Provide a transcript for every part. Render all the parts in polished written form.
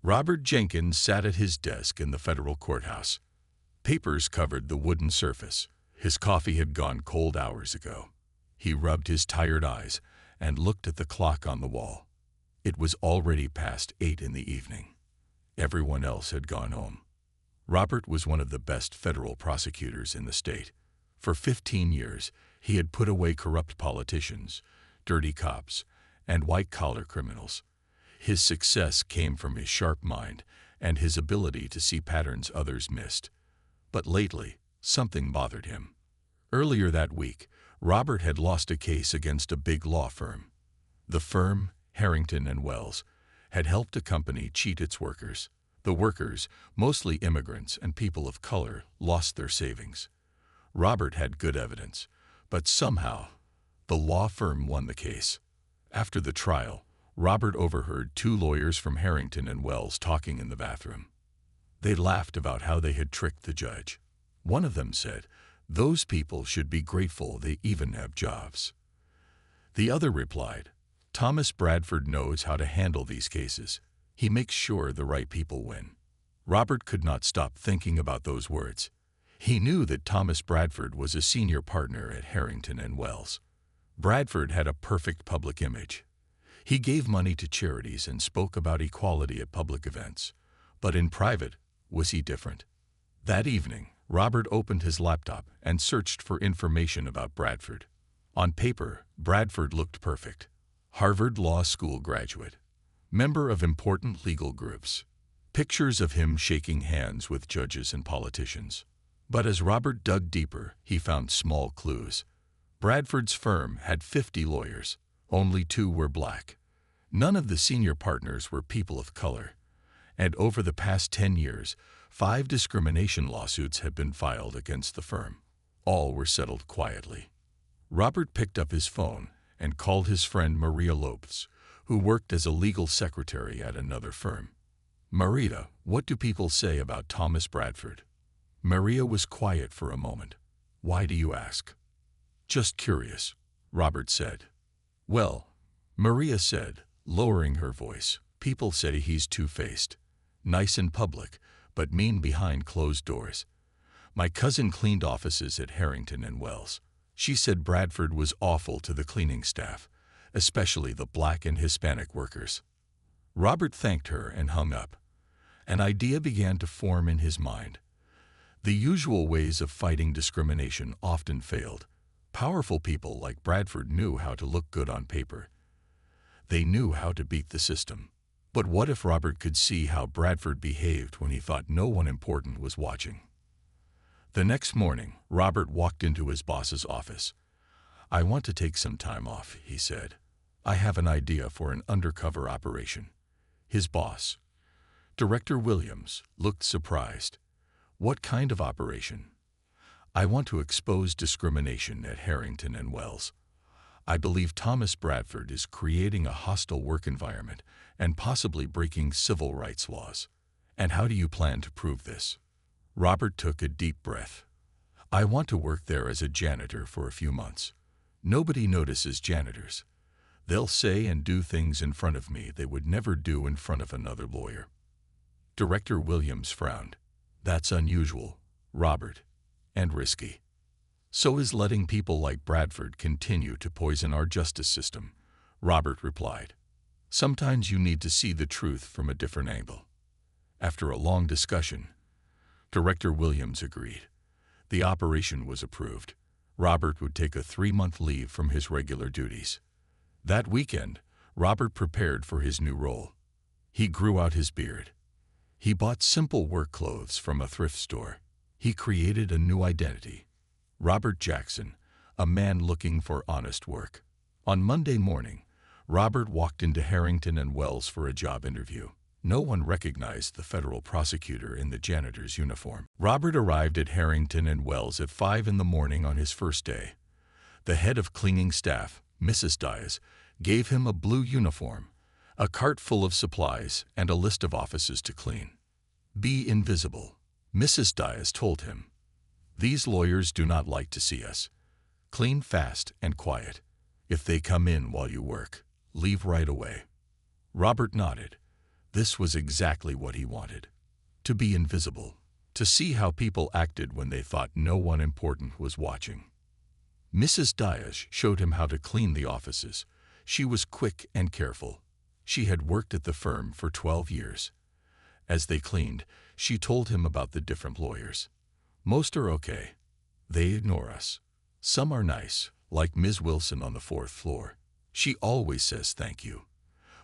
Robert Jenkins sat at his desk in the federal courthouse. Papers covered the wooden surface. His coffee had gone cold hours ago. He rubbed his tired eyes and looked at the clock on the wall. It was already past 8 in the evening. Everyone else had gone home. Robert was one of the best federal prosecutors in the state. For 15 years, he had put away corrupt politicians, dirty cops, and white-collar criminals. His success came from his sharp mind and his ability to see patterns others missed. But lately, something bothered him. Earlier that week, Robert had lost a case against a big law firm. The firm, Harrington and Wells, had helped a company cheat its workers. The workers, mostly immigrants and people of color, lost their savings. Robert had good evidence, but somehow, the law firm won the case. After the trial, Robert overheard 2 lawyers from Harrington and Wells talking in the bathroom. They laughed about how they had tricked the judge. One of them said, "Those people should be grateful they even have jobs." The other replied, "Thomas Bradford knows how to handle these cases. He makes sure the right people win." Robert could not stop thinking about those words. He knew that Thomas Bradford was a senior partner at Harrington and Wells. Bradford had a perfect public image. He gave money to charities and spoke about equality at public events. But in private, was he different? That evening, Robert opened his laptop and searched for information about Bradford. On paper, Bradford looked perfect. Harvard Law School graduate. Member of important legal groups. Pictures of him shaking hands with judges and politicians. But as Robert dug deeper, he found small clues. Bradford's firm had 50 lawyers. Only 2 were black. None of the senior partners were people of color. And over the past 10 years, 5 discrimination lawsuits had been filed against the firm. All were settled quietly. Robert picked up his phone and called his friend Maria Lopez, who worked as a legal secretary at another firm. "Maria, what do people say about Thomas Bradford?" Maria was quiet for a moment. "Why do you ask?" "Just curious," Robert said. "Well," Maria said, lowering her voice, "people say he's two-faced. Nice in public, but mean behind closed doors. My cousin cleaned offices at Harrington and Wells. She said Bradford was awful to the cleaning staff, especially the black and Hispanic workers." Robert thanked her and hung up. An idea began to form in his mind. The usual ways of fighting discrimination often failed. Powerful people like Bradford knew how to look good on paper. They knew how to beat the system. But what if Robert could see how Bradford behaved when he thought no one important was watching? The next morning, Robert walked into his boss's office. "I want to take some time off," he said. "I have an idea for an undercover operation." His boss, Director Williams, looked surprised. "What kind of operation?" "I want to expose discrimination at Harrington and Wells. I believe Thomas Bradford is creating a hostile work environment and possibly breaking civil rights laws." "And how do you plan to prove this?" Robert took a deep breath. "I want to work there as a janitor for a few months. Nobody notices janitors. They'll say and do things in front of me they would never do in front of another lawyer." Director Williams frowned. "That's unusual, Robert, and risky. So is letting people like Bradford continue to poison our justice system," Robert replied. "Sometimes you need to see the truth from a different angle." After a long discussion, Director Williams agreed. The operation was approved. Robert would take a 3-month leave from his regular duties. That weekend, Robert prepared for his new role. He grew out his beard. He bought simple work clothes from a thrift store. He created a new identity. Robert Jackson, a man looking for honest work. On Monday morning, Robert walked into Harrington and Wells for a job interview. No one recognized the federal prosecutor in the janitor's uniform. Robert arrived at Harrington and Wells at 5 in the morning on his first day. The head of cleaning staff, Mrs. Diaz, gave him a blue uniform, a cart full of supplies, and a list of offices to clean. "Be invisible," Mrs. Diaz told him. "These lawyers do not like to see us. Clean fast and quiet. If they come in while you work, leave right away." Robert nodded. This was exactly what he wanted. To be invisible. To see how people acted when they thought no one important was watching. Mrs. Diaz showed him how to clean the offices. She was quick and careful. She had worked at the firm for 12 years. As they cleaned, she told him about the different lawyers. Most are okay. They ignore us. Some are nice, like Ms. Wilson on the 4th floor. She always says thank you.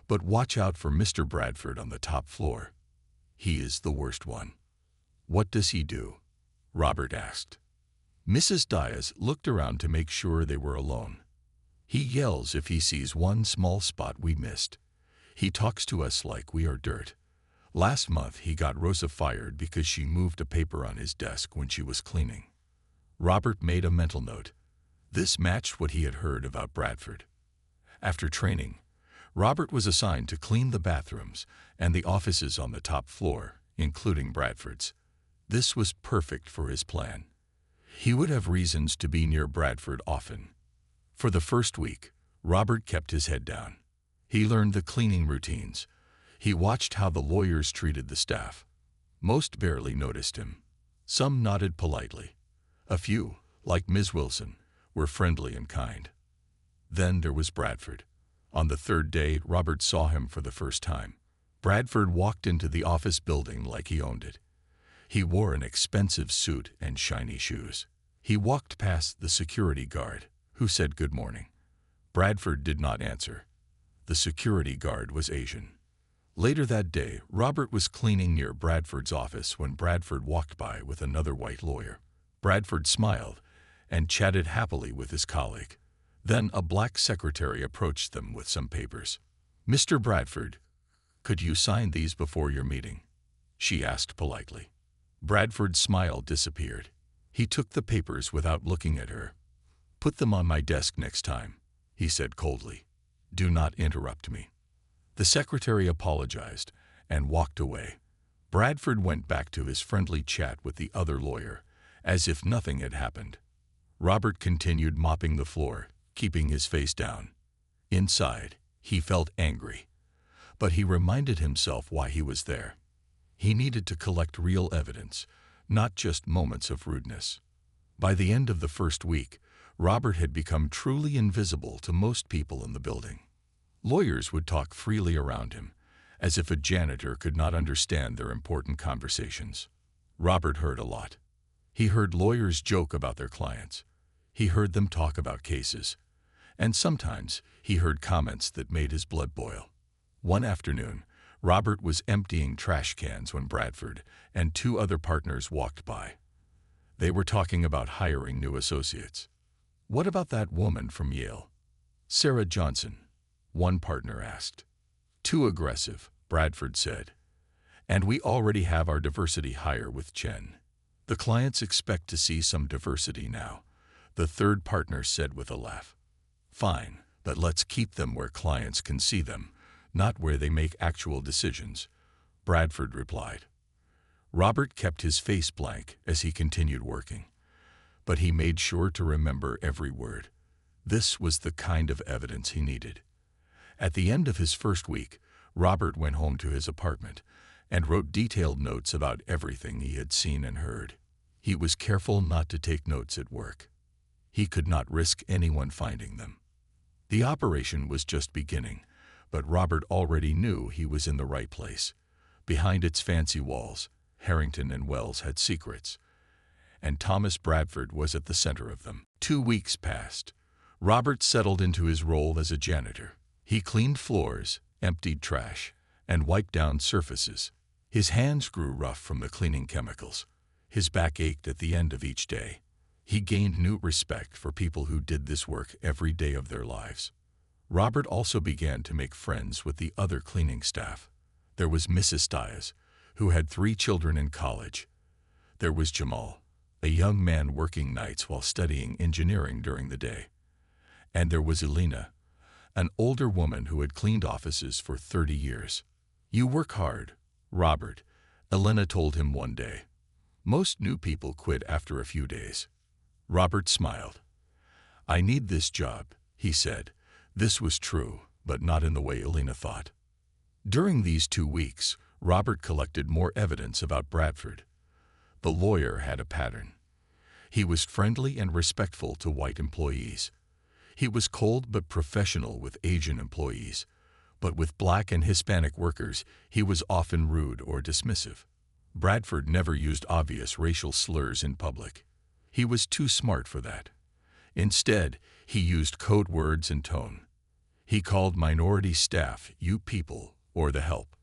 But watch out for Mr. Bradford on the top floor. He is the worst one. What does he do? Robert asked. Mrs. Diaz looked around to make sure they were alone. He yells if he sees one small spot we missed. He talks to us like we are dirt. Last month he got Rosa fired because she moved a paper on his desk when she was cleaning. Robert made a mental note. This matched what he had heard about Bradford. After training, Robert was assigned to clean the bathrooms and the offices on the top floor, including Bradford's. This was perfect for his plan. He would have reasons to be near Bradford often. For the first week, Robert kept his head down. He learned the cleaning routines. He watched how the lawyers treated the staff. Most barely noticed him. Some nodded politely. A few, like Ms. Wilson, were friendly and kind. Then there was Bradford. On the 3rd day, Robert saw him for the first time. Bradford walked into the office building like he owned it. He wore an expensive suit and shiny shoes. He walked past the security guard, who said good morning. Bradford did not answer. The security guard was Asian. Later that day, Robert was cleaning near Bradford's office when Bradford walked by with another white lawyer. Bradford smiled and chatted happily with his colleague. Then a black secretary approached them with some papers. "Mr. Bradford, could you sign these before your meeting?" she asked politely. Bradford's smile disappeared. He took the papers without looking at her. "Put them on my desk next time," he said coldly. "Do not interrupt me." The secretary apologized and walked away. Bradford went back to his friendly chat with the other lawyer, as if nothing had happened. Robert continued mopping the floor, keeping his face down. Inside, he felt angry. But he reminded himself why he was there. He needed to collect real evidence, not just moments of rudeness. By the end of the first week, Robert had become truly invisible to most people in the building. Lawyers would talk freely around him, as if a janitor could not understand their important conversations. Robert heard a lot. He heard lawyers joke about their clients. He heard them talk about cases. And sometimes he heard comments that made his blood boil. One afternoon, Robert was emptying trash cans when Bradford and 2 other partners walked by. They were talking about hiring new associates. "What about that woman from Yale?" "Sarah Johnson," one partner asked. "Too aggressive," Bradford said. "And we already have our diversity hire with Chen. The clients expect to see some diversity now," the third partner said with a laugh. "Fine, but let's keep them where clients can see them, not where they make actual decisions," Bradford replied. Robert kept his face blank as he continued working. But he made sure to remember every word. This was the kind of evidence he needed. At the end of his first week, Robert went home to his apartment and wrote detailed notes about everything he had seen and heard. He was careful not to take notes at work. He could not risk anyone finding them. The operation was just beginning, but Robert already knew he was in the right place. Behind its fancy walls, Harrington and Wells had secrets, and Thomas Bradford was at the center of them. 2 weeks passed. Robert settled into his role as a janitor. He cleaned floors, emptied trash, and wiped down surfaces. His hands grew rough from the cleaning chemicals. His back ached at the end of each day. He gained new respect for people who did this work every day of their lives. Robert also began to make friends with the other cleaning staff. There was Mrs. Diaz, who had 3 children in college. There was Jamal, a young man working nights while studying engineering during the day. And there was Elena, an older woman who had cleaned offices for 30 years. "You work hard, Robert," Elena told him one day. "Most new people quit after a few days." Robert smiled. "I need this job," he said. This was true, but not in the way Elena thought. During these 2 weeks, Robert collected more evidence about Bradford. The lawyer had a pattern. He was friendly and respectful to white employees. He was cold but professional with Asian employees, but with black and Hispanic workers, he was often rude or dismissive. Bradford never used obvious racial slurs in public. He was too smart for that. Instead, he used code words and tone. He called minority staff "you people" or "the help."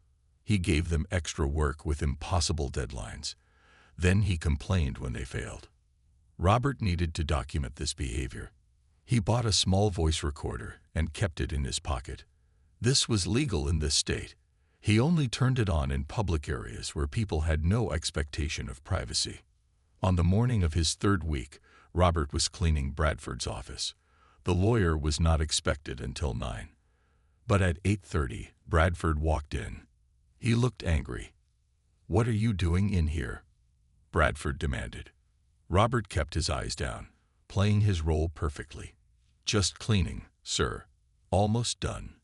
He gave them extra work with impossible deadlines. Then he complained when they failed. Robert needed to document this behavior. He bought a small voice recorder and kept it in his pocket. This was legal in this state. He only turned it on in public areas where people had no expectation of privacy. On the morning of his 3rd week, Robert was cleaning Bradford's office. The lawyer was not expected until 9. But at 8:30, Bradford walked in. He looked angry. "What are you doing in here?" Bradford demanded. Robert kept his eyes down, playing his role perfectly. "Just cleaning, sir. Almost done."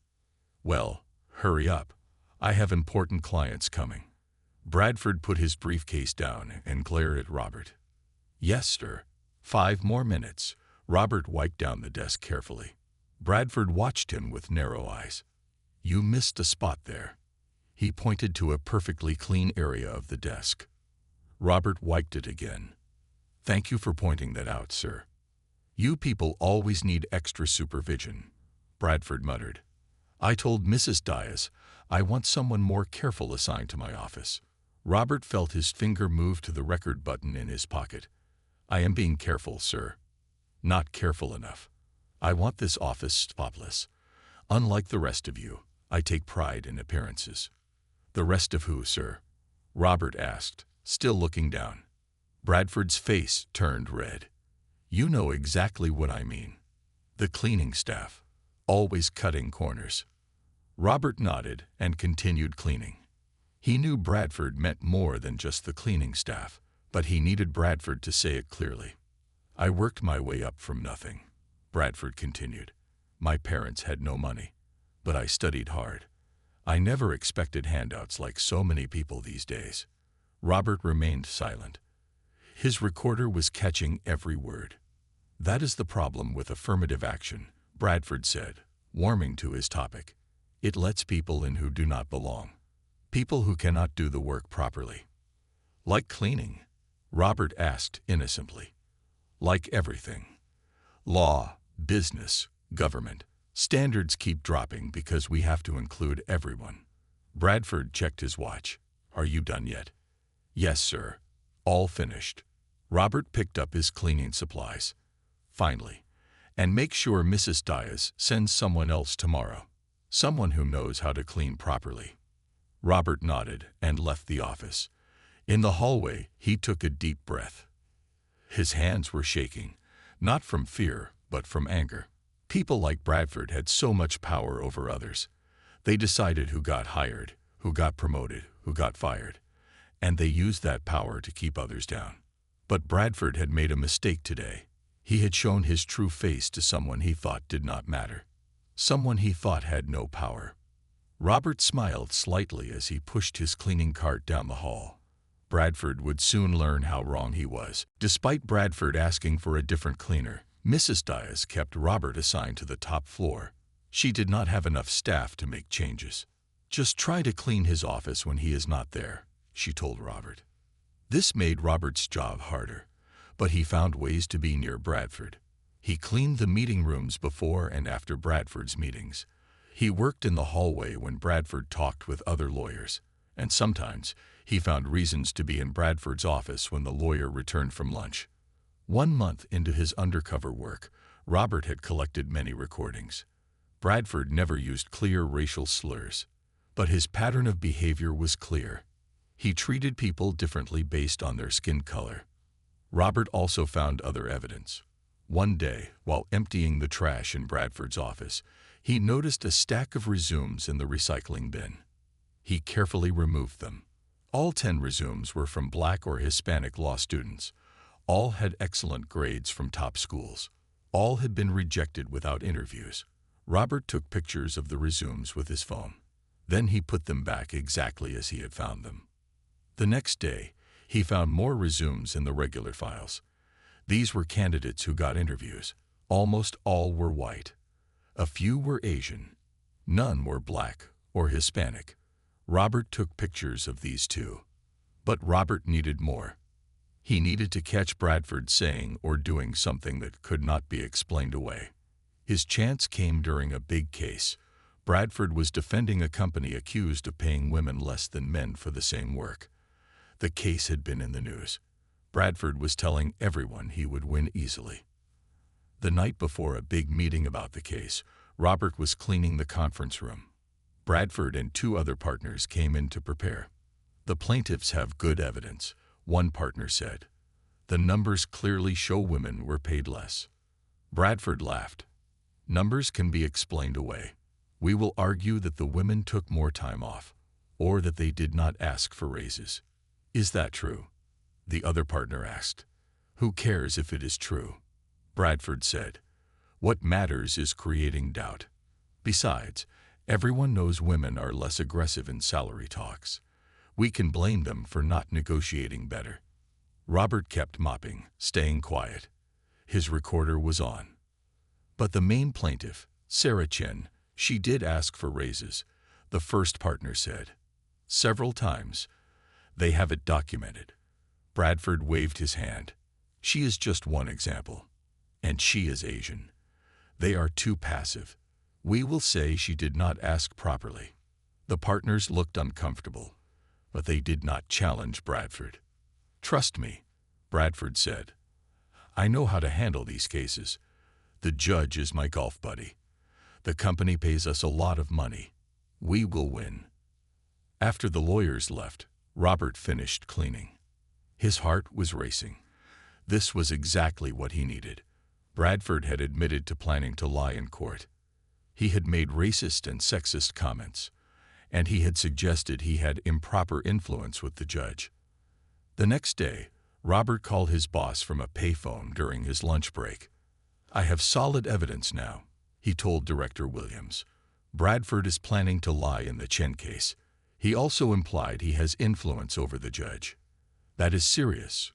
"Well, hurry up. I have important clients coming." Bradford put his briefcase down and glared at Robert. "Yes, sir. 5 more minutes." Robert wiped down the desk carefully. Bradford watched him with narrow eyes. "You missed a spot there." He pointed to a perfectly clean area of the desk. Robert wiped it again. "Thank you for pointing that out, sir. You people always need extra supervision," Bradford muttered. "I told Mrs. Diaz I want someone more careful assigned to my office." Robert felt his finger move to the record button in his pocket. "I am being careful, sir. Not careful enough. I want this office spotless. Unlike the rest of you, I take pride in appearances." "The rest of who, sir?" Robert asked, still looking down. Bradford's face turned red. "You know exactly what I mean. The cleaning staff. Always cutting corners." Robert nodded and continued cleaning. He knew Bradford meant more than just the cleaning staff, but he needed Bradford to say it clearly. "I worked my way up from nothing," Bradford continued. "My parents had no money, but I studied hard. I never expected handouts like so many people these days." Robert remained silent. His recorder was catching every word. "That is the problem with affirmative action," Bradford said, warming to his topic. "It lets people in who do not belong. People who cannot do the work properly." "Like cleaning?" Robert asked innocently. "Like everything. Law, business, government. Standards keep dropping because we have to include everyone." Bradford checked his watch. "Are you done yet?" "Yes, sir. All finished." Robert picked up his cleaning supplies. "Finally. And make sure Mrs. Diaz sends someone else tomorrow. Someone who knows how to clean properly." Robert nodded and left the office. In the hallway, he took a deep breath. His hands were shaking, not from fear, but from anger. People like Bradford had so much power over others. They decided who got hired, who got promoted, who got fired, and they used that power to keep others down. But Bradford had made a mistake today. He had shown his true face to someone he thought did not matter, someone he thought had no power. Robert smiled slightly as he pushed his cleaning cart down the hall. Bradford would soon learn how wrong he was. Despite Bradford asking for a different cleaner, Mrs. Diaz kept Robert assigned to the top floor. She did not have enough staff to make changes. "Just try to clean his office when he is not there," she told Robert. This made Robert's job harder, but he found ways to be near Bradford. He cleaned the meeting rooms before and after Bradford's meetings. He worked in the hallway when Bradford talked with other lawyers, and sometimes he found reasons to be in Bradford's office when the lawyer returned from lunch. 1 month into his undercover work, Robert had collected many recordings. Bradford never used clear racial slurs, but his pattern of behavior was clear. He treated people differently based on their skin color. Robert also found other evidence. One day, while emptying the trash in Bradford's office, he noticed a stack of resumes in the recycling bin. He carefully removed them. All 10 resumes were from Black or Hispanic law students. All had excellent grades from top schools. All had been rejected without interviews. Robert took pictures of the resumes with his phone. Then he put them back exactly as he had found them. The next day, he found more resumes in the regular files. These were candidates who got interviews. Almost all were white. A few were Asian. None were black or Hispanic. Robert took pictures of these too. But Robert needed more. He needed to catch Bradford saying or doing something that could not be explained away. His chance came during a big case. Bradford was defending a company accused of paying women less than men for the same work. The case had been in the news. Bradford was telling everyone he would win easily. The night before a big meeting about the case, Robert was cleaning the conference room. Bradford and two other partners came in to prepare. "The plaintiffs have good evidence," one partner said. "The numbers clearly show women were paid less." Bradford laughed. "Numbers can be explained away. We will argue that the women took more time off, or that they did not ask for raises." "Is that true?" the other partner asked. "Who cares if it is true?" Bradford said. "What matters is creating doubt. Besides, everyone knows women are less aggressive in salary talks. We can blame them for not negotiating better." Robert kept mopping, staying quiet. His recorder was on. "But the main plaintiff, Sarah Chen, she did ask for raises," the first partner said. "Several times. They have it documented." Bradford waved his hand. "She is just one example. And she is Asian. They are too passive. We will say she did not ask properly." The partners looked uncomfortable, but they did not challenge Bradford. "Trust me," Bradford said. "I know how to handle these cases. The judge is my golf buddy. The company pays us a lot of money. We will win." After the lawyers left, Robert finished cleaning. His heart was racing. This was exactly what he needed. Bradford had admitted to planning to lie in court. He had made racist and sexist comments, and he had suggested he had improper influence with the judge. The next day, Robert called his boss from a payphone during his lunch break. "I have solid evidence now," he told Director Williams. "Bradford is planning to lie in the Chen case." He also implied he has influence over the judge. "That is serious,"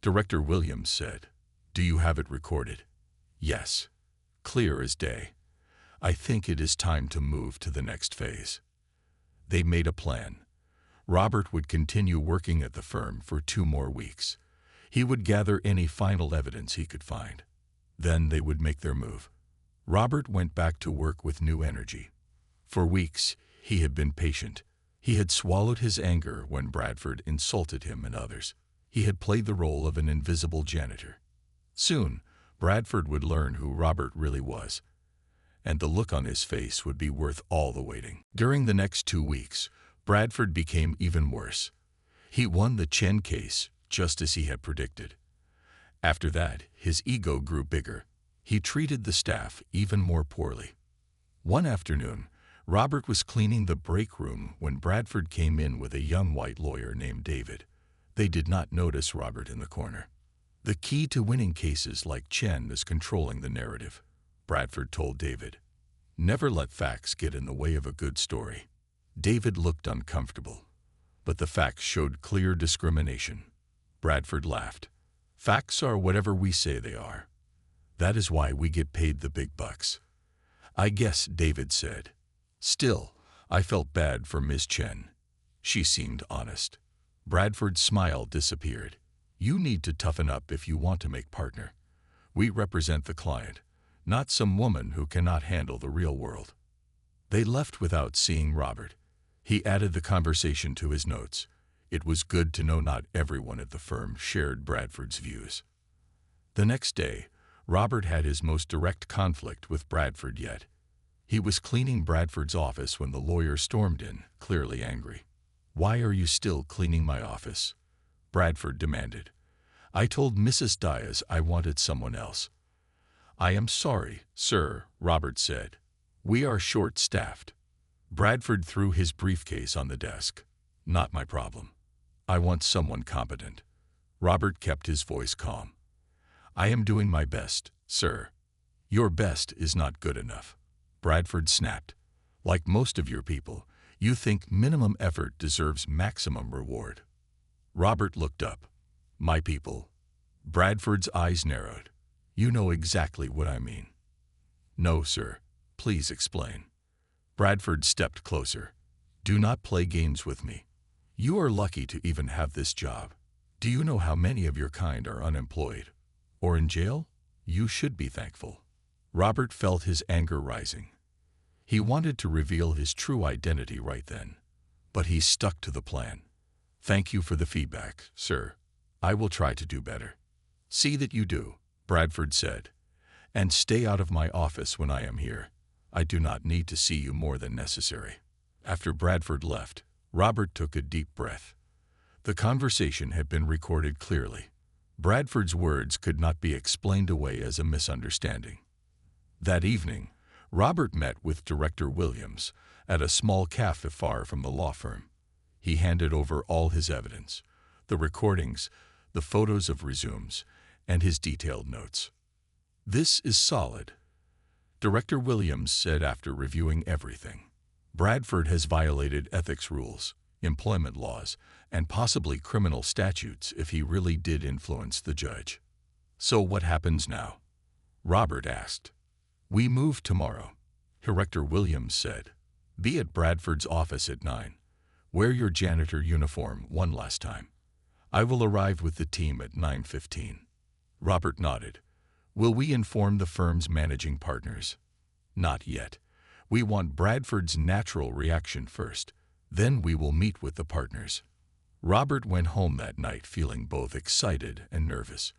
Director Williams said. "Do you have it recorded?" "Yes. Clear as day. I think it is time to move to the next phase." They made a plan. Robert would continue working at the firm for 2 more weeks. He would gather any final evidence he could find. Then they would make their move. Robert went back to work with new energy. For weeks, he had been patient. He had swallowed his anger when Bradford insulted him and others. He had played the role of an invisible janitor. Soon, Bradford would learn who Robert really was, and the look on his face would be worth all the waiting. During the next 2 weeks, Bradford became even worse. He won the Chen case, just as he had predicted. After that, his ego grew bigger. He treated the staff even more poorly. One afternoon, Robert was cleaning the break room when Bradford came in with a young white lawyer named David. They did not notice Robert in the corner. "The key to winning cases like Chen is controlling the narrative," Bradford told David. "Never let facts get in the way of a good story." David looked uncomfortable, but the facts showed clear discrimination. Bradford laughed. "Facts are whatever we say they are. That is why we get paid the big bucks." "I guess," David said. Still, I felt bad for Ms. Chen. She seemed honest. Bradford's smile disappeared. "You need to toughen up if you want to make partner. We represent the client, not some woman who cannot handle the real world." They left without seeing Robert. He added the conversation to his notes. It was good to know not everyone at the firm shared Bradford's views. The next day, Robert had his most direct conflict with Bradford yet. He was cleaning Bradford's office when the lawyer stormed in, clearly angry. "Why are you still cleaning my office?" Bradford demanded. "I told Mrs. Diaz I wanted someone else." "I am sorry, sir," Robert said. "We are short-staffed." Bradford threw his briefcase on the desk. "Not my problem. I want someone competent." Robert kept his voice calm. "I am doing my best, sir." "Your best is not good enough," Bradford snapped. "Like most of your people, You think minimum effort deserves maximum reward. Robert looked up. My people. Bradford's eyes narrowed. You know exactly what I mean. No, sir. Please explain. Bradford stepped closer. Do not play games with me. You are lucky to even have this job. Do you know how many of your kind are unemployed? Or in jail? You should be thankful. Robert felt his anger rising. He wanted to reveal his true identity right then, but he stuck to the plan. Thank you for the feedback, sir. I will try to do better. See that you do, Bradford said. And stay out of my office when I am here. I do not need to see you more than necessary. After Bradford left, Robert took a deep breath. The conversation had been recorded clearly. Bradford's words could not be explained away as a misunderstanding. That evening, Robert met with Director Williams at a small cafe far from the law firm. He handed over all his evidence, the recordings, the photos of resumes, and his detailed notes. This is solid, Director Williams said after reviewing everything. Bradford has violated ethics rules, employment laws, and possibly criminal statutes if he really did influence the judge. So what happens now? Robert asked. We move tomorrow, Director Williams said. Be at Bradford's office at 9. Wear your janitor uniform one last time. I will arrive with the team at 9:15. Robert nodded. Will we inform the firm's managing partners? Not yet. We want Bradford's natural reaction first. Then we will meet with the partners. Robert went home that night feeling both excited and nervous.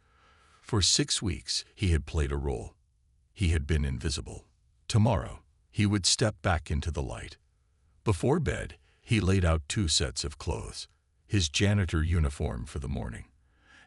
For 6 weeks, he had played a role. He had been invisible. Tomorrow, he would step back into the light. Before bed, he laid out 2 sets of clothes, his janitor uniform for the morning,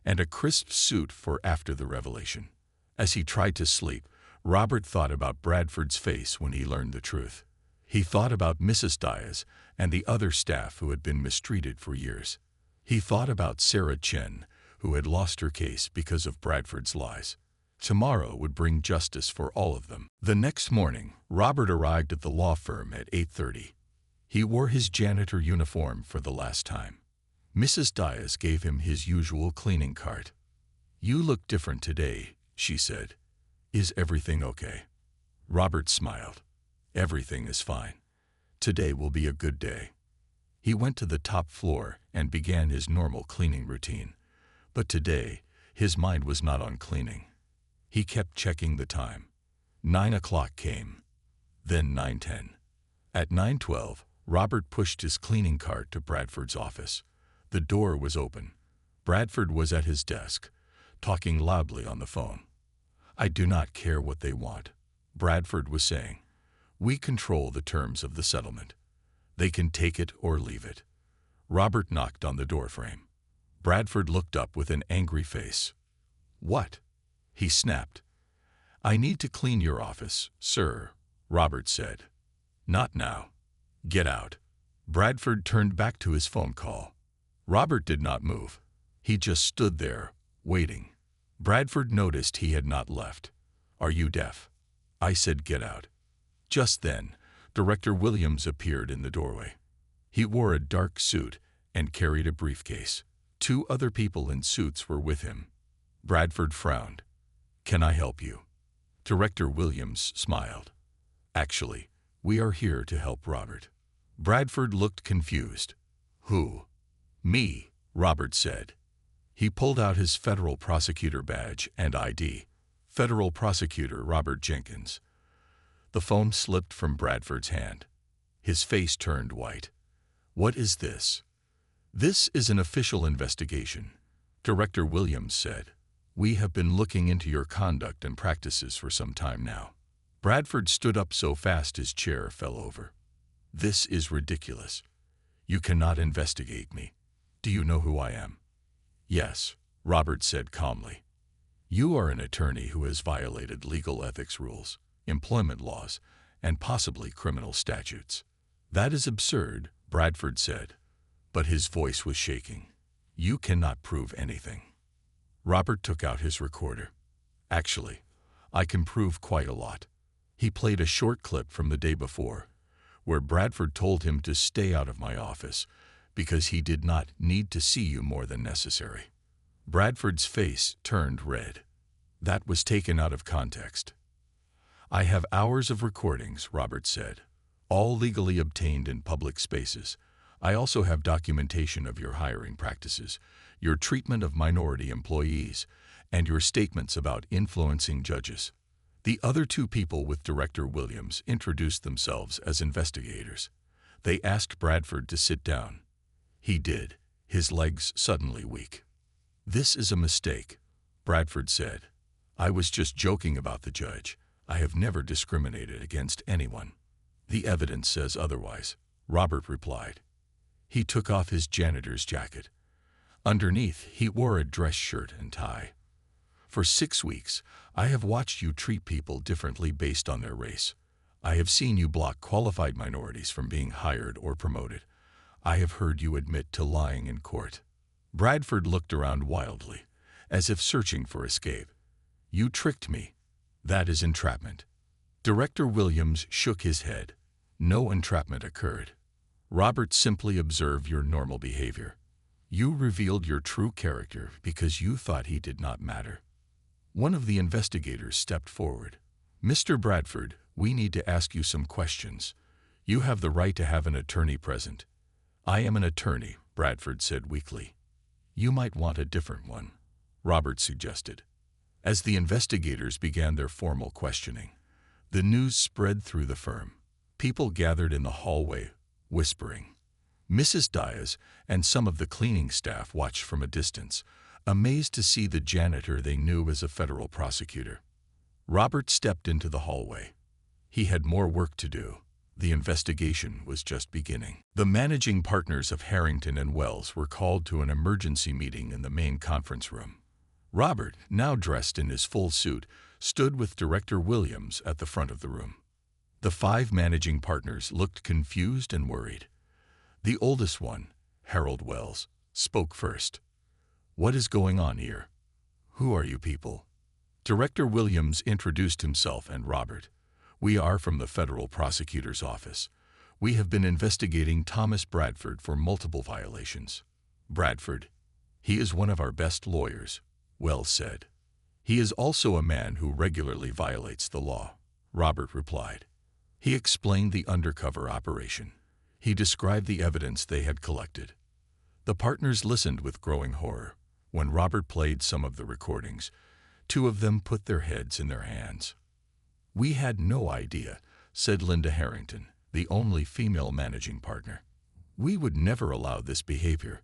and a crisp suit for after the revelation. As he tried to sleep, Robert thought about Bradford's face when he learned the truth. He thought about Mrs. Diaz and the other staff who had been mistreated for years. He thought about Sarah Chen, who had lost her case because of Bradford's lies. Tomorrow would bring justice for all of them. The next morning, Robert arrived at the law firm at 8:30. He wore his janitor uniform for the last time. Mrs. Diaz gave him his usual cleaning cart. You look different today, she said. Is everything okay? Robert smiled. Everything is fine. Today will be a good day. He went to the top floor and began his normal cleaning routine. But today, his mind was not on cleaning. He kept checking the time. 9 o'clock came. Then 9:10. At 9:12, Robert pushed his cleaning cart to Bradford's office. The door was open. Bradford was at his desk, talking loudly on the phone. I do not care what they want, Bradford was saying. We control the terms of the settlement. They can take it or leave it. Robert knocked on the doorframe. Bradford looked up with an angry face. What? He snapped. I need to clean your office, sir, Robert said. Not now. Get out. Bradford turned back to his phone call. Robert did not move. He just stood there, waiting. Bradford noticed he had not left. Are you deaf? I said get out. Just then, Director Williams appeared in the doorway. He wore a dark suit and carried a briefcase. 2 other people in suits were with him. Bradford frowned. Can I help you? Director Williams smiled. Actually, we are here to help Robert. Bradford looked confused. Who? Me, Robert said. He pulled out his federal prosecutor badge and ID. Federal Prosecutor Robert Jenkins. The phone slipped from Bradford's hand. His face turned white. What is this? This is an official investigation, Director Williams said. We have been looking into your conduct and practices for some time now. Bradford stood up so fast his chair fell over. This is ridiculous. You cannot investigate me. Do you know who I am? Yes, Robert said calmly. You are an attorney who has violated legal ethics rules, employment laws, and possibly criminal statutes. That is absurd, Bradford said, but his voice was shaking. You cannot prove anything. Robert took out his recorder. Actually, I can prove quite a lot. He played a short clip from the day before, where Bradford told him to stay out of my office because he did not need to see you more than necessary. Bradford's face turned red. That was taken out of context. I have hours of recordings, Robert said, all legally obtained in public spaces. I also have documentation of your hiring practices, your treatment of minority employees, and your statements about influencing judges. The other two people with Director Williams introduced themselves as investigators. They asked Bradford to sit down. He did, his legs suddenly weak. "This is a mistake," Bradford said. "I was just joking about the judge. I have never discriminated against anyone." "The evidence says otherwise," Robert replied. He took off his janitor's jacket. Underneath, he wore a dress shirt and tie. "For 6 weeks, I have watched you treat people differently based on their race. I have seen you block qualified minorities from being hired or promoted. I have heard you admit to lying in court." Bradford looked around wildly, as if searching for escape. "You tricked me. That is entrapment." Director Williams shook his head. "No entrapment occurred. Robert simply observed your normal behavior. You revealed your true character because you thought he did not matter." One of the investigators stepped forward. "Mr. Bradford, we need to ask you some questions. You have the right to have an attorney present." "I am an attorney," Bradford said weakly. "You might want a different one," Robert suggested. As the investigators began their formal questioning, the news spread through the firm. People gathered in the hallway, whispering. Mrs. Diaz and some of the cleaning staff watched from a distance, amazed to see the janitor they knew as a federal prosecutor. Robert stepped into the hallway. He had more work to do. The investigation was just beginning. The managing partners of Harrington and Wells were called to an emergency meeting in the main conference room. Robert, now dressed in his full suit, stood with Director Williams at the front of the room. The 5 managing partners looked confused and worried. The oldest one, Harold Wells, spoke first. "What is going on here? Who are you people?" Director Williams introduced himself and Robert. "We are from the federal prosecutor's office. We have been investigating Thomas Bradford for multiple violations." "Bradford? He is one of our best lawyers," Wells said. "He is also a man who regularly violates the law," Robert replied. He explained the undercover operation. He described the evidence they had collected. The partners listened with growing horror. When Robert played some of the recordings, 2 of them put their heads in their hands. "We had no idea," said Linda Harrington, the only female managing partner. "We would never allow this behavior."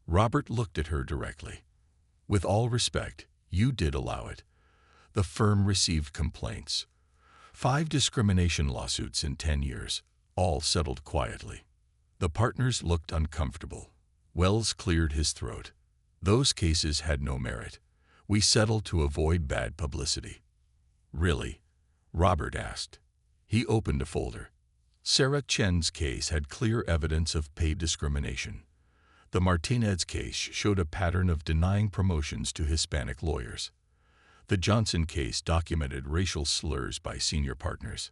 Robert looked at her directly. "With all respect, you did allow it." The firm received complaints. 5 discrimination lawsuits in 10 years, all settled quietly. The partners looked uncomfortable. Wells cleared his throat. "Those cases had no merit. We settled to avoid bad publicity." "Really?" Robert asked. He opened a folder. Sarah Chen's case had clear evidence of pay discrimination. The Martinez case showed a pattern of denying promotions to Hispanic lawyers. The Johnson case documented racial slurs by senior partners.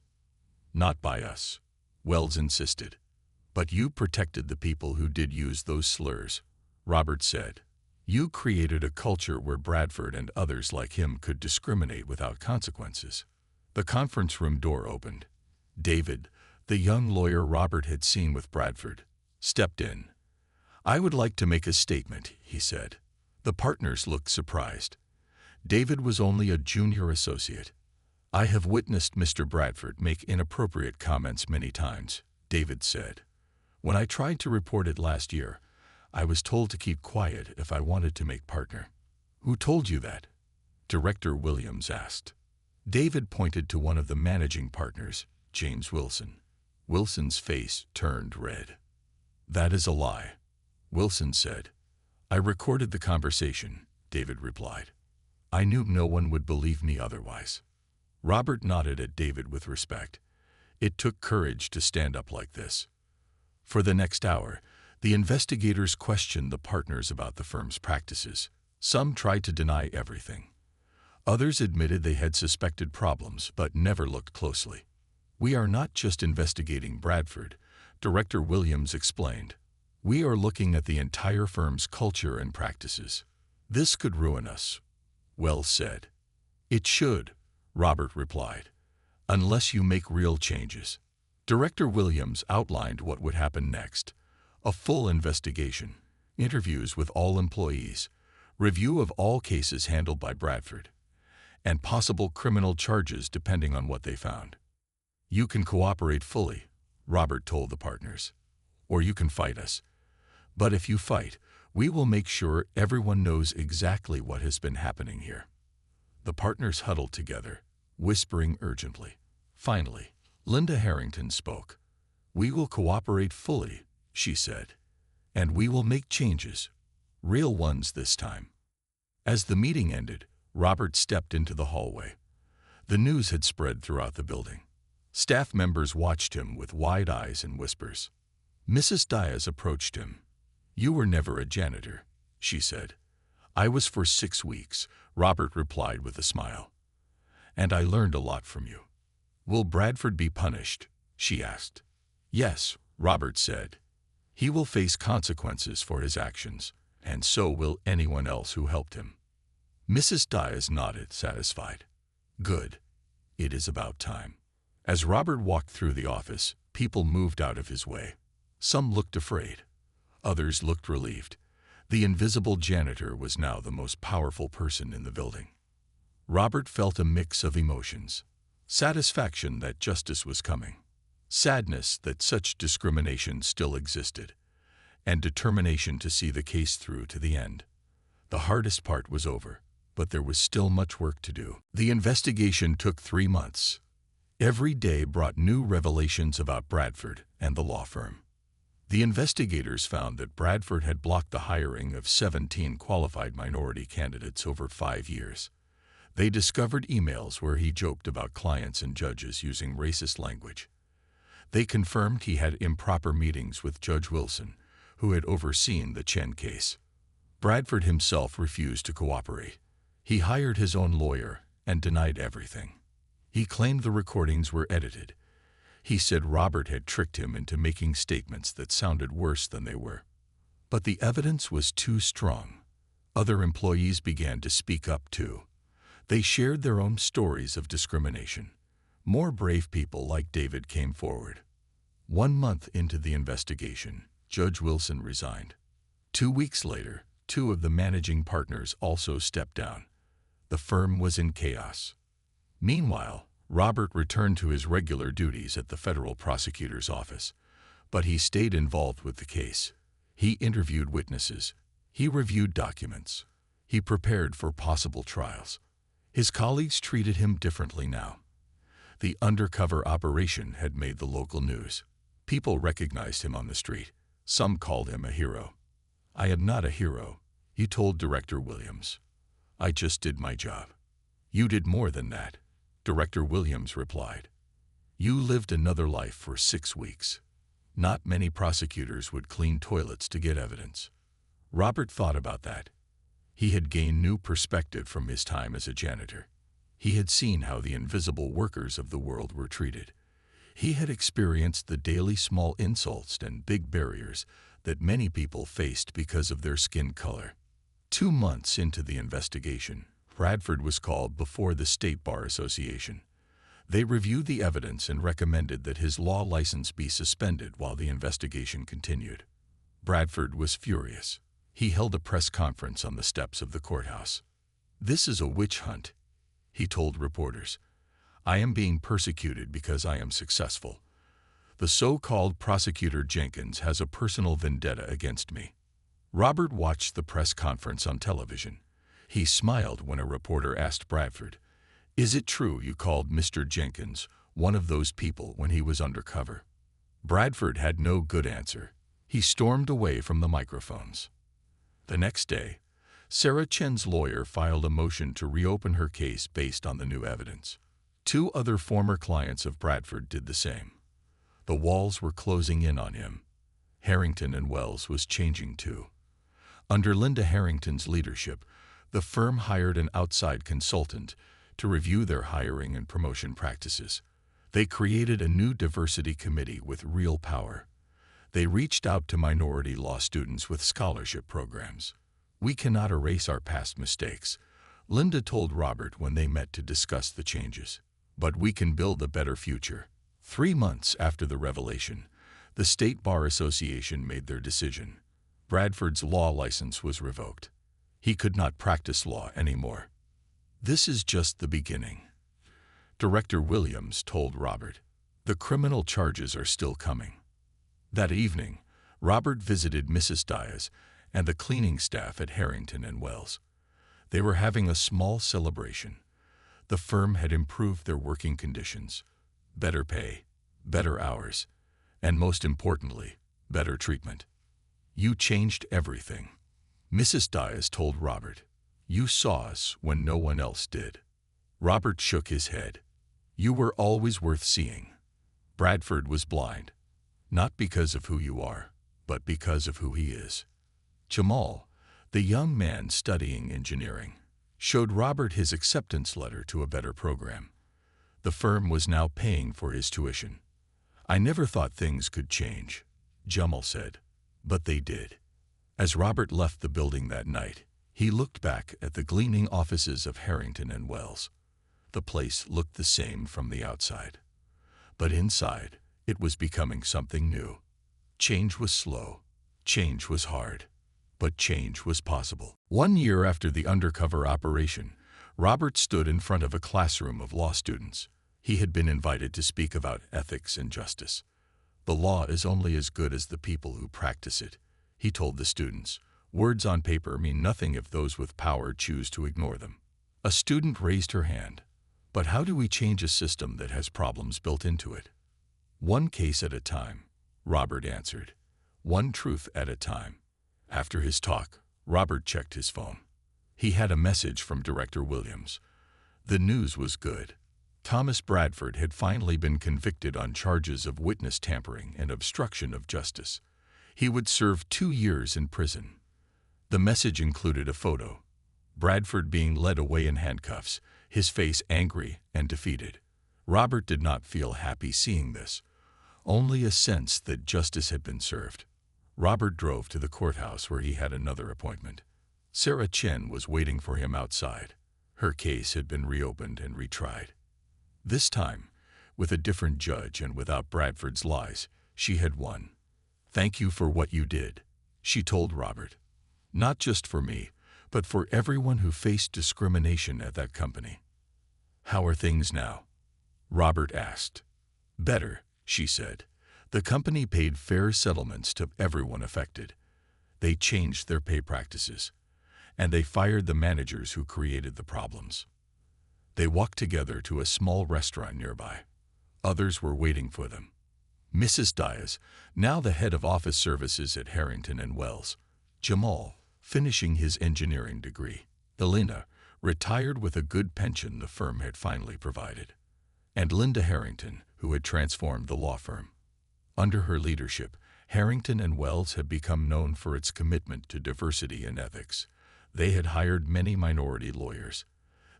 "Not by us," Wells insisted. "But you protected the people who did use those slurs," Robert said. "You created a culture where Bradford and others like him could discriminate without consequences." The conference room door opened. David, the young lawyer Robert had seen with Bradford, stepped in. "I would like to make a statement," he said. The partners looked surprised. David was only a junior associate. "I have witnessed Mr. Bradford make inappropriate comments many times," David said. "When I tried to report it last year, I was told to keep quiet if I wanted to make partner." "Who told you that?" Director Williams asked. David pointed to one of the managing partners, James Wilson. Wilson's face turned red. "That is a lie," Wilson said. "I recorded the conversation," David replied. "I knew no one would believe me otherwise." Robert nodded at David with respect. It took courage to stand up like this. For the next hour, the investigators questioned the partners about the firm's practices. Some tried to deny everything. Others admitted they had suspected problems but never looked closely. "We are not just investigating Bradford," Director Williams explained. "We are looking at the entire firm's culture and practices. This could ruin us." Wells said. "It should," Robert replied, "unless you make real changes." Director Williams outlined what would happen next: a full investigation, interviews with all employees, review of all cases handled by Bradford, and possible criminal charges depending on what they found. "You can cooperate fully," Robert told the partners, "or you can fight us. But if you fight, we will make sure everyone knows exactly what has been happening here." The partners huddled together, whispering urgently. Finally, Linda Harrington spoke. "We will cooperate fully," she said, "and we will make changes, real ones this time." As the meeting ended, Robert stepped into the hallway. The news had spread throughout the building. Staff members watched him with wide eyes and whispers. Mrs. Diaz approached him. "You were never a janitor," she said. "I was for 6 weeks," Robert replied with a smile. "And I learned a lot from you." "Will Bradford be punished?" she asked. "Yes," Robert said. "He will face consequences for his actions, and so will anyone else who helped him." Mrs. Diaz nodded, satisfied. "Good. It is about time." As Robert walked through the office, people moved out of his way. Some looked afraid. Others looked relieved. The invisible janitor was now the most powerful person in the building. Robert felt a mix of emotions: satisfaction that justice was coming, sadness that such discrimination still existed, and determination to see the case through to the end. The hardest part was over, but there was still much work to do. The investigation took 3 months. Every day brought new revelations about Bradford and the law firm. The investigators found that Bradford had blocked the hiring of 17 qualified minority candidates over 5 years. They discovered emails where he joked about clients and judges using racist language. They confirmed he had improper meetings with Judge Wilson, who had overseen the Chen case. Bradford himself refused to cooperate. He hired his own lawyer and denied everything. He claimed the recordings were edited. He said Robert had tricked him into making statements that sounded worse than they were. But the evidence was too strong. Other employees began to speak up too. They shared their own stories of discrimination. More brave people like David came forward. 1 month into the investigation, Judge Wilson resigned. 2 weeks later, 2 of the managing partners also stepped down. The firm was in chaos. Meanwhile, Robert returned to his regular duties at the federal prosecutor's office, but he stayed involved with the case. He interviewed witnesses. He reviewed documents. He prepared for possible trials. His colleagues treated him differently now. The undercover operation had made the local news. People recognized him on the street. Some called him a hero. "I am not a hero," he told Director Williams. "I just did my job." "You did more than that," Director Williams replied. "You lived another life for 6 weeks. Not many prosecutors would clean toilets to get evidence." Robert thought about that. He had gained new perspective from his time as a janitor. He had seen how the invisible workers of the world were treated. He had experienced the daily small insults and big barriers that many people faced because of their skin color. 2 months into the investigation, Bradford was called before the State Bar Association. They reviewed the evidence and recommended that his law license be suspended while the investigation continued. Bradford was furious. He held a press conference on the steps of the courthouse. "This is a witch hunt," he told reporters. "I am being persecuted because I am successful. The so-called Prosecutor Jenkins has a personal vendetta against me." Robert watched the press conference on television. He smiled when a reporter asked Bradford, "Is it true you called Mr. Jenkins one of those people when he was undercover?" Bradford had no good answer. He stormed away from the microphones. The next day, Sarah Chen's lawyer filed a motion to reopen her case based on the new evidence. 2 other former clients of Bradford did the same. The walls were closing in on him. Harrington and Wells was changing too. Under Linda Harrington's leadership, the firm hired an outside consultant to review their hiring and promotion practices. They created a new diversity committee with real power. They reached out to minority law students with scholarship programs. "We cannot erase our past mistakes," Linda told Robert when they met to discuss the changes. "But we can build a better future." 3 months after the revelation, the State Bar Association made their decision. Bradford's law license was revoked. He could not practice law anymore. "This is just the beginning," Director Williams told Robert. "The criminal charges are still coming." That evening, Robert visited Mrs. Diaz and the cleaning staff at Harrington and Wells. They were having a small celebration. The firm had improved their working conditions, better pay, better hours, and most importantly, better treatment. "You changed everything," Mrs. Diaz told Robert. "You saw us when no one else did." Robert shook his head. "You were always worth seeing." Bradford was blind, not because of who you are, but because of who he is. Jamal, the young man studying engineering, showed Robert his acceptance letter to a better program. The firm was now paying for his tuition. "I never thought things could change," Jamal said, "but they did." As Robert left the building that night, he looked back at the gleaming offices of Harrington and Wells. The place looked the same from the outside, but inside, it was becoming something new. Change was slow, change was hard, but change was possible. 1 year after the undercover operation, Robert stood in front of a classroom of law students. He had been invited to speak about ethics and justice. "The law is only as good as the people who practice it," he told the students. "Words on paper mean nothing if those with power choose to ignore them." A student raised her hand. "But how do we change a system that has problems built into it?" "One case at a time," Robert answered. "One truth at a time." After his talk, Robert checked his phone. He had a message from Director Williams. The news was good. Thomas Bradford had finally been convicted on charges of witness tampering and obstruction of justice. He would serve 2 years in prison. The message included a photo. Bradford being led away in handcuffs, his face angry and defeated. Robert did not feel happy seeing this, only a sense that justice had been served. Robert drove to the courthouse where he had another appointment. Sarah Chen was waiting for him outside. Her case had been reopened and retried. This time, with a different judge and without Bradford's lies, she had won. "Thank you for what you did," she told Robert. "Not just for me, but for everyone who faced discrimination at that company." "How are things now?" Robert asked. "Better," she said. "The company paid fair settlements to everyone affected. They changed their pay practices, and they fired the managers who created the problems." They walked together to a small restaurant nearby. Others were waiting for them. Mrs. Diaz, now the head of office services at Harrington and Wells. Jamal, finishing his engineering degree. Elena, retired with a good pension the firm had finally provided. And Linda Harrington, who had transformed the law firm. Under her leadership, Harrington and Wells had become known for its commitment to diversity and ethics. They had hired many minority lawyers.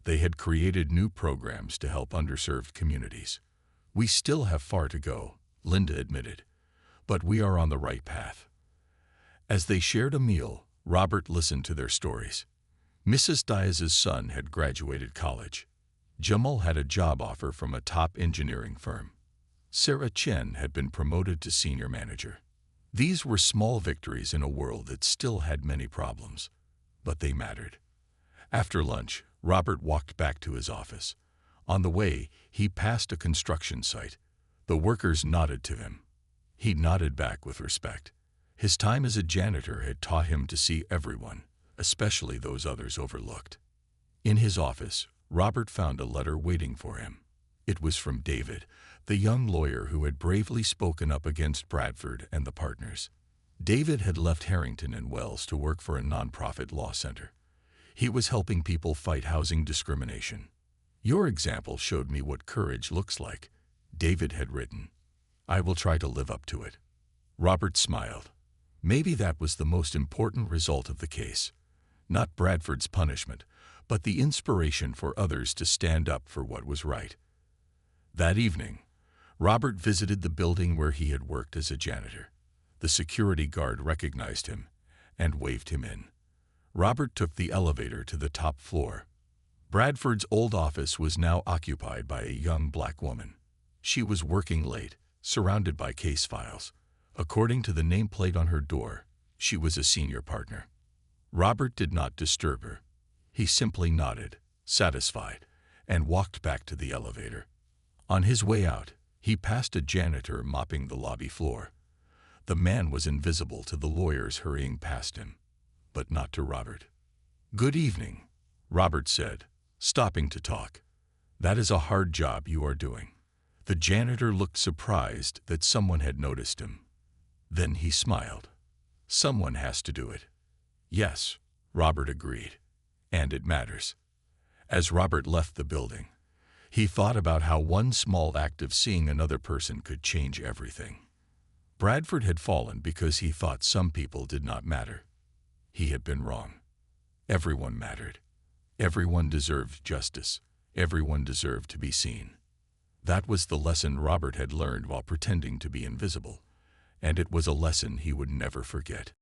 They had created new programs to help underserved communities. "We still have far to go," Linda admitted, "but we are on the right path." As they shared a meal, Robert listened to their stories. Mrs. Diaz's son had graduated college. Jamal had a job offer from a top engineering firm. Sarah Chen had been promoted to senior manager. These were small victories in a world that still had many problems, but they mattered. After lunch, Robert walked back to his office. On the way, he passed a construction site. The workers nodded to him. He nodded back with respect. His time as a janitor had taught him to see everyone, especially those others overlooked. In his office, Robert found a letter waiting for him. It was from David, the young lawyer who had bravely spoken up against Bradford and the partners. David had left Harrington and Wells to work for a nonprofit law center. He was helping people fight housing discrimination. "Your example showed me what courage looks like," David had written. "I will try to live up to it." Robert smiled. Maybe that was the most important result of the case. Not Bradford's punishment, but the inspiration for others to stand up for what was right. That evening, Robert visited the building where he had worked as a janitor. The security guard recognized him and waved him in. Robert took the elevator to the top floor. Bradford's old office was now occupied by a young black woman. She was working late, surrounded by case files. According to the nameplate on her door, she was a senior partner. Robert did not disturb her. He simply nodded, satisfied, and walked back to the elevator. On his way out, he passed a janitor mopping the lobby floor. The man was invisible to the lawyers hurrying past him, but not to Robert. "Good evening," Robert said, stopping to talk. "That is a hard job you are doing." The janitor looked surprised that someone had noticed him. Then he smiled. "Someone has to do it." "Yes," Robert agreed, "and it matters." As Robert left the building, he thought about how one small act of seeing another person could change everything. Bradford had fallen because he thought some people did not matter. He had been wrong. Everyone mattered. Everyone deserved justice. Everyone deserved to be seen. That was the lesson Robert had learned while pretending to be invisible, and it was a lesson he would never forget.